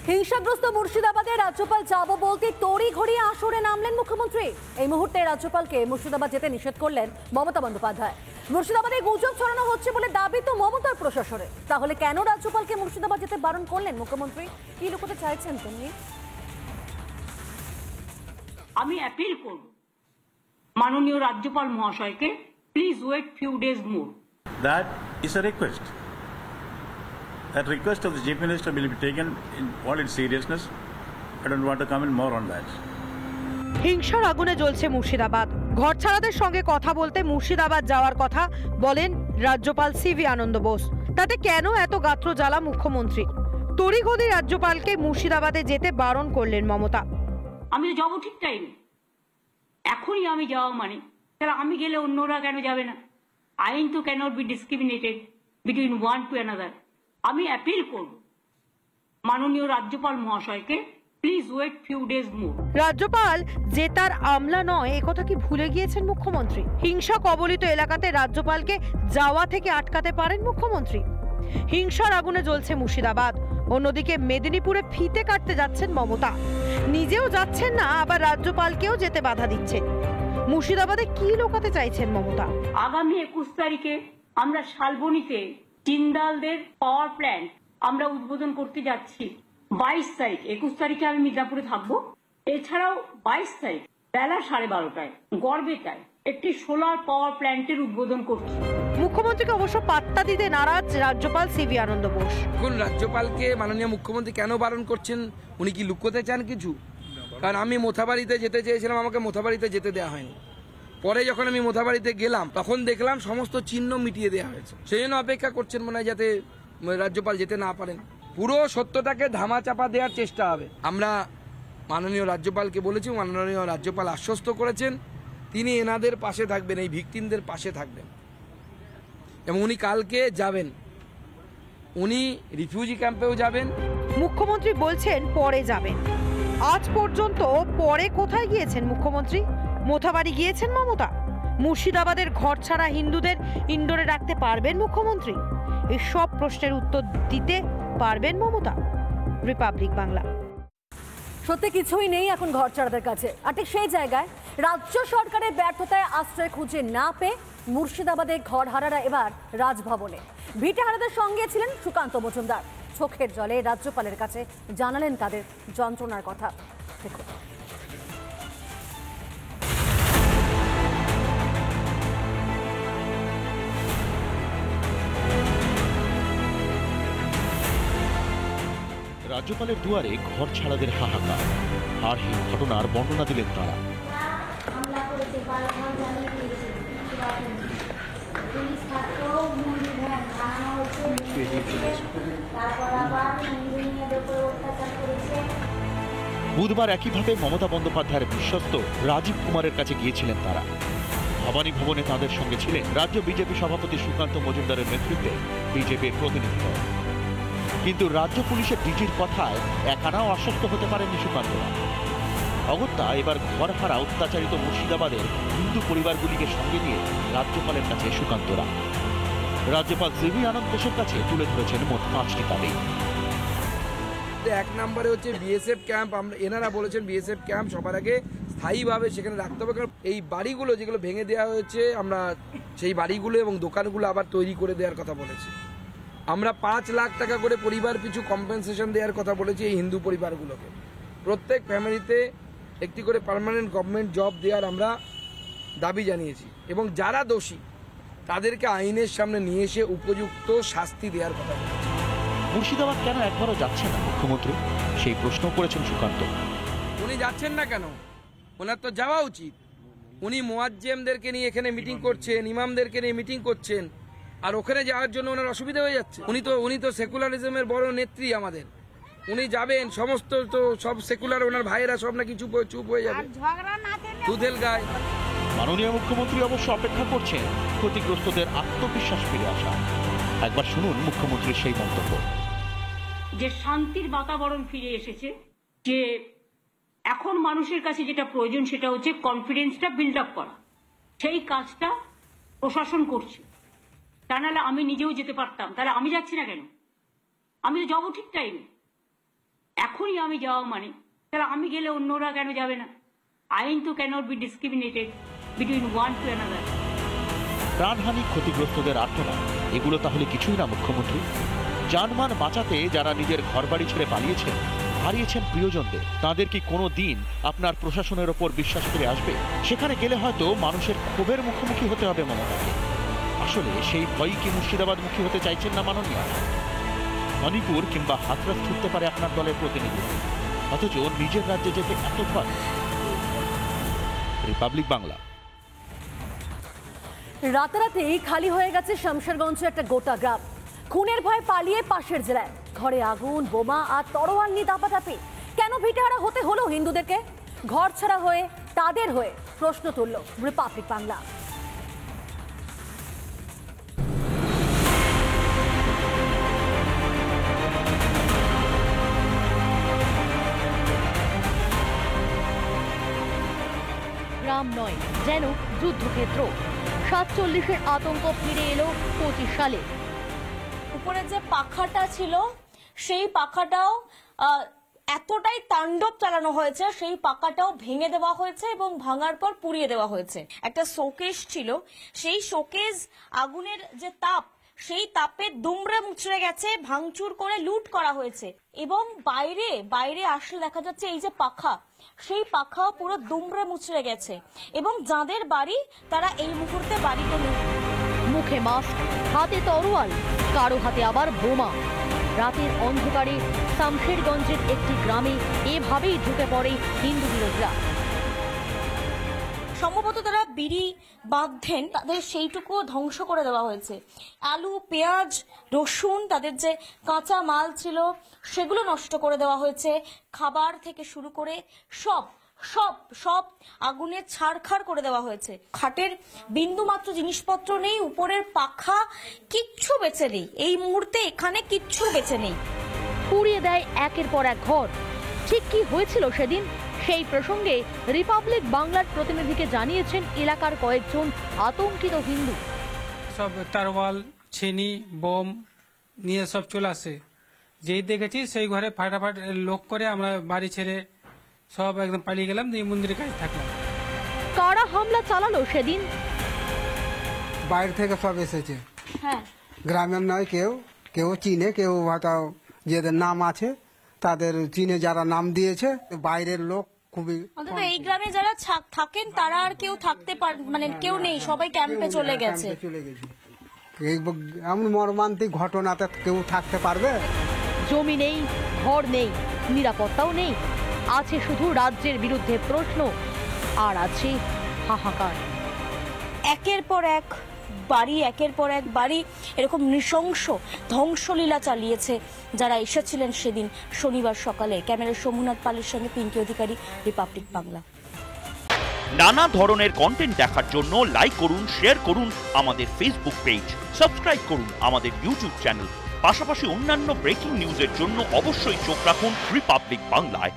হিংসাগ্রস্ত মুর্শিদাবাদে রাজ্যপাল যাব বলতে তড়িঘড়ি আসরে নামলেন মুখ্যমন্ত্রী। এই মুহূর্তে রাজ্যপালকে মুর্শিদাবাদ যেতে নিষেধ করলেন মমতা বন্দ্যোপাধ্যায়। মুর্শিদাবাদে গুজব ছড়ানো হচ্ছে বলে দাবি তো মমতার প্রশাসনে। তাহলে কেন রাজ্যপালকে মুর্শিদাবাদ যেতে বারণ করলেন মুখ্যমন্ত্রী? কি লুকোতে চাইছেন তিনি? আমি অ্যাপিল করব মাননীয় রাজ্যপাল মহাশয়কে, please wait few days more. That is a request. That request of the Chief Minister will be taken in all its seriousness. I don't want to comment more on that. হিংসার আগুনে জ্বলছে মুর্শিদাবাদ। ঘরছাড়াদের সঙ্গে কথা বলতে মুর্শিদাবাদ যাওয়ার কথা বলেন রাজ্যপাল সিভি আনন্দ বোস। তাতে কেন এত গাত্র জ্বালা মুখ্যমন্ত্রী? তড়িঘড়ি রাজ্যপালকে মুর্শিদাবাদে যেতে বারণ করলেন মমতা। আমি যাবো ঠিক টাইমে, এখনই আমি যাওয়া মানে তাহলে আমি গেলে অন্যরা কেন যাবে না? আইন তো cannot be discriminated between one to another. আমি অ্যাপিল করব মাননীয় রাজ্যপাল মহাশয়কে, please wait few days more. রাজ্যপাল যে তার আমলা নয় একথা কি ভুলে গিয়েছেন মুখ্যমন্ত্রী? হিংসা কবলিত এলাকাতে রাজ্যপালকে যাওয়া থেকে আটকাতে পারেন মুখ্যমন্ত্রী? হিংসার আগুনে জ্বলছে মুর্শিদাবাদ। অন্যদিকে মেদিনীপুরে ফিতে কাটতে যাচ্ছেন মমতা। নিজেও যাচ্ছেন না, আবার রাজ্যপালকেও যেতে বাধা দিচ্ছেন। মুর্শিদাবাদে কি লোকাতে চাইছেন মমতা? আগামী 21 তারিখে আমরা শালবনীতে জিন্দালদের পাওয়ার প্ল্যান্ট আমরা উদ্বোধন করতে যাচ্ছি। 22 তারিখ, 21 তারিখে আমি মিদনাপুরে থাকবো। এছাড়াও 22 তারিখ বেলা 12:30টায় গড়বেতায় একটি সোলার পাওয়ার প্ল্যান্টের উদ্বোধন করছি। মুখ্যমন্ত্রীকে অবশ্য পাত্তা দিতে নারাজ রাজ্যপাল সিভি আনন্দ বোস। এখন রাজ্যপালকে মাননীয় মুখ্যমন্ত্রী কেন বারণ করছেন? উনি কি লুকোতে চান কিছু? কারণ আমি মোথাবাড়িতে যেতে চেয়েছিলাম, আমাকে মোথাবাড়িতে যেতে দেওয়া হয়নি। পরে যখন আমি মোথাবাড়িতে গেলাম তখন দেখলাম সমস্ত চিহ্ন মিটিয়ে দেওয়া হয়েছে। সেই জন্য অপেক্ষা করছেন মনে হয় যাতে রাজ্যপাল যেতে না পারেন। পুরো সত্যটাকে ধামাচাপা দেওয়ার চেষ্টা হবে। আমরা মাননীয় রাজ্যপালকে বলেছি, মাননীয় রাজ্যপাল আশ্বস্ত করেছেন তিনি এনাদের পাশে থাকবেন, এই ভিকটিমদের পাশে থাকবেন। এবং উনি কালকে যাবেন, উনি রিফিউজি ক্যাম্পেও যাবেন। মুখ্যমন্ত্রী বলছেন পরে যাবেন। আজ পর্যন্ত পরে কোথায় গিয়েছেন মুখ্যমন্ত্রী? মোথাবাড়ি গিয়েছেন মমতা? মুর্শিদাবাদের ঘরছাড়া হিন্দুদের ইন্ডোরে রাখতে পারবেন মুখ্যমন্ত্রী? এই সব প্রশ্নের উত্তর দিতে পারবেন মমতা? রিপাবলিক বাংলা। সত্যি কিছুই নেই এখন ঘরছাড়াদের কাছে। আর ঠিক সেই জায়গায় রাজ্য সরকারের ব্যর্থতায় আশ্রয় খুঁজে না পেয়ে মুর্শিদাবাদে ঘরহারারা এবার রাজভবনে। ভিটেহারাদের সঙ্গে ছিলেন সুকান্ত মজুমদার। চোখের জলে রাজ্যপালের কাছে জানালেন তাদের যন্ত্রণার কথা। দেখুন। রাজ্যপালের দুয়ারে ঘর ছাড়াদের হাহাকার। হারহীন ঘটনার বর্ণনা দিলেন তারা। বুধবার একইভাবে মমতা বন্দ্যোপাধ্যায়ের বিশ্বস্ত রাজীব কুমারের কাছে গিয়েছিলেন তারা। ভবানী ভবনে তাঁদের সঙ্গে ছিলেন রাজ্য বিজেপি সভাপতি সুকান্ত মজুমদারের নেতৃত্বে বিজেপির প্রতিনিধি দল। কিন্তু রাজ্য পুলিশের ডিজির কথায় একানাও আশ্বস্ত হতে পারেননি সুকান্তরা। অগত্যা এবার ঘরহারা অত্যাচারিত মুর্শিদাবাদের হিন্দু পরিবারগুলিকে সঙ্গে নিয়ে রাজ্যপালের কাছে সুকান্তরা। রাজ্যপাল সিভি আনন্দ বোসের কাছে তুলে ধরেছেন মোট 5টি দাবি। এক নম্বরে হচ্ছে বিএসএফ ক্যাম্প। এনারা বলেছেন বিএসএফ ক্যাম্প সবার আগে স্থায়ীভাবে সেখানে রাখতে হবে। কারণ এই বাড়িগুলো যেগুলো ভেঙে দেওয়া হয়েছে, আমরা সেই বাড়িগুলো এবং দোকানগুলো আবার তৈরি করে দেওয়ার কথা বলেছি। আমরা 5 লাখ টাকা করে পরিবার পিছু কম্পেনসেশন দেওয়ার কথা বলেছি এই হিন্দু পরিবারগুলোকে। প্রত্যেক ফ্যামিলিতে একটি করে পার্মানেন্ট গভর্নমেন্ট জব দেওয়ার আমরা দাবি জানিয়েছি। এবং যারা দোষী তাদেরকে আইনের সামনে নিয়ে এসে উপযুক্ত শাস্তি দেওয়ার কথা বলেছি। মুর্শিদাবাদ কেন একবারও যাচ্ছেন না মুখ্যমন্ত্রী, সেই প্রশ্ন করেছেন সুকান্ত। উনি যাচ্ছেন না কেন? ওনার তো যাওয়া উচিত। উনি মুয়াজ্জেমদেরকে নিয়ে এখানে মিটিং করছেন, ইমামদেরকে নিয়ে মিটিং করছেন, আর ওখানে যাওয়ার জন্য ওনার অসুবিধা হয়ে যাচ্ছে। উনি তো সেকুলারিজমের বড় নেত্রী আমাদের। উনি যাবেন, সমস্ত তো সব সেকুলার ওনার ভাইয়েরা সব নাকি চুপ হয়ে যাবে, দুধেল গায়। মাননীয় মুখ্যমন্ত্রী অবশ্য অপেক্ষা করছেন ক্ষতিগ্রস্তদের আত্মবিশ্বাস ফিরে আসা। একবার শুনুন মুখ্যমন্ত্রীর সেই মন্তব্য। যে শান্তির বাতাবরণ ফিরে এসেছে, যে এখন মানুষের কাছে যেটা প্রয়োজন সেটা হচ্ছে কনফিডেন্সটা বিল্ড আপ করা। সেই কাজটা প্রশাসন করছে। তা নাহলে আমি নিজেও যেতে পারতাম। তাহলে আমি যাচ্ছি না কেন? আমি তো যাবো ঠিক টাইমে, এখন তখনই আমি যাওয়া মানে, তাহলে আমি গেলে অন্যরা কেন যাবে না? আইন তো cannot be discriminated between one to another. প্রাণহানি, ক্ষতিগ্রস্তদের আর্তনাদ, এগুলো তাহলে কিছুই না মুখ্যমন্ত্রী? জানমান বাঁচাতে যারা নিজের ঘরবাড়ি ছেড়ে পালিয়েছেন, হারিয়েছেন প্রিয়জনদের, তাদের কি কোনো দিন আপনার প্রশাসনের ওপর বিশ্বাস করে আসবে? সেখানে গেলে হয়তো মানুষের ক্ষোভের মুখোমুখি হতে হবে মমতাকে। আসলে সেই ভয়ই কি মুর্শিদাবাদমুখী হতে চাইছেন না মাননীয়া? মণিপুর কিংবা হাতরাস ছুটতে পারে আপনার দলের প্রতিনিধি, অথচ নিজের রাজ্যে যেতে এত ভয়। রিপাবলিক বাংলা। রাতারাতি খালি হয়ে গেছে শামশেরগঞ্জের একটা গোটা গ্রাম। খুনের ভয় পালিয়ে পাশের জেলায়। ঘরে আগুন, বোমা আর তরোয়াল নিয়ে দাপাদাপি। কেন ভিটেহারা হতে হলো হিন্দুদেরকে? ঘর ছাড়া হয়ে তাদের হয়ে প্রশ্ন তুলল রিপাবলিক বাংলা। গ্রাম নয়, যেন যুদ্ধক্ষেত্র। 47-এর আতঙ্ক ফিরে এলো 25 সালে। উপরে যে পাখাটা ছিল সেই পাখাটাও এতটাই তাণ্ডব চালানো হয়েছে, সেই পাখাটাও ভেঙে দেওয়া হয়েছে এবং ভাঙার পর পুড়িয়ে দেওয়া হয়েছে। একটা শোকেস ছিল, সেই শোকেস আগুনের যে তাপ, সেই তাপে দুমড়ে মুচড়ে গেছে, ভাঙচুর করে লুট করা হয়েছে। এবং বাইরে আসলে দেখা যাচ্ছে এই যে পাখা, সেই পাখাও পুরো দুমড়ে মুচড়ে গেছে। এবং যাদের বাড়ি, তারা এই মুহূর্তে বাড়িতে নেই। মুখে মাস্ক, হাতে তরোয়াল, কারো হাতে আবার বোমা। রাতের অন্ধকারে শামশেরগঞ্জের একটি গ্রামে এভাবেই ঢুকে পড়ে হিন্দু বিরোধীরা। সম্ভবত তারা বিড়ি বাঁধতেন, তাদের সেইটুকু ধ্বংস করে দেওয়া হয়েছে। আলু, পেঁয়াজ, রসুন, তাদের যে কাঁচা মাল ছিল সেগুলো নষ্ট করে দেওয়া হয়েছে। খাবার থেকে শুরু করে সব আগুনে ছাড়খাড় করে দেওয়া হয়েছে। খাটের বিন্দুমাত্র জিনিসপত্র নেই, উপরের পাখা, কিচ্ছু বেঁচে নেই। এই মুহূর্তে এখানে কিচ্ছু বেঁচে নেই। পুড়িয়ে দেয় একের পর এক ঘর। ঠিক কি হয়েছিল সেদিন, সেই প্রসঙ্গে রিপাবলিক বাংলার প্রতিনিধিকে জানিয়েছেন এলাকার কয়েকজন আতঙ্কিত হিন্দু। সব তারওয়াল, ছেনি, বোম নিয়ে সব চলে আসে। যেই দেখেছি সেই ঘরে ফাটাফাট লোক করে আমরা বাড়ি ছেড়ে সব একদম পালিয়ে গেলাম, দিয়ে মন্দিরের কাছে থাকলাম। কারা হামলা চালালো সেদিন? বাইরে থেকে সব এসেছে। হ্যাঁ, গ্রামের নয়, কেউ চিনে, কেউ হয়তো যাদের নাম আছে তাদের চিনে, যারা নাম দিয়েছে। বাইরের লোক খুবই, অন্তত এই গ্রামে যারা থাকেন তারা আর কেউ থাকতে কেউ নেই, সবাই ক্যাম্পে চলে গেছে। এমন মর্মান্তিক ঘটনাতে কেউ থাকতে পারবে? জমি নেই, ঘর নেই, নিরাপত্তাও নেই। আছে শুধু রাজ্যের বিরুদ্ধে প্রশ্ন, আর আছে হাহাকার। একের পর এক বাড়ি এরকম নৃশংস ধ্বংসলীলা চালিয়েছে যারা এসেছিলেন সেদিন শনিবার সকালে। ক্যামেরার সোমনাথ পালের সঙ্গে পিঙ্কি অধিকারী, রিপাবলিক বাংলা। নানা ধরনের কন্টেন্ট দেখার জন্য লাইক করুন, শেয়ার করুন আমাদের ফেসবুক পেজ, সাবস্ক্রাইব করুন আমাদের ইউটিউব চ্যানেল। পাশাপাশি অন্যান্য ব্রেকিং নিউজের জন্য অবশ্যই চোখ রাখুন রিপাবলিক বাংলায়।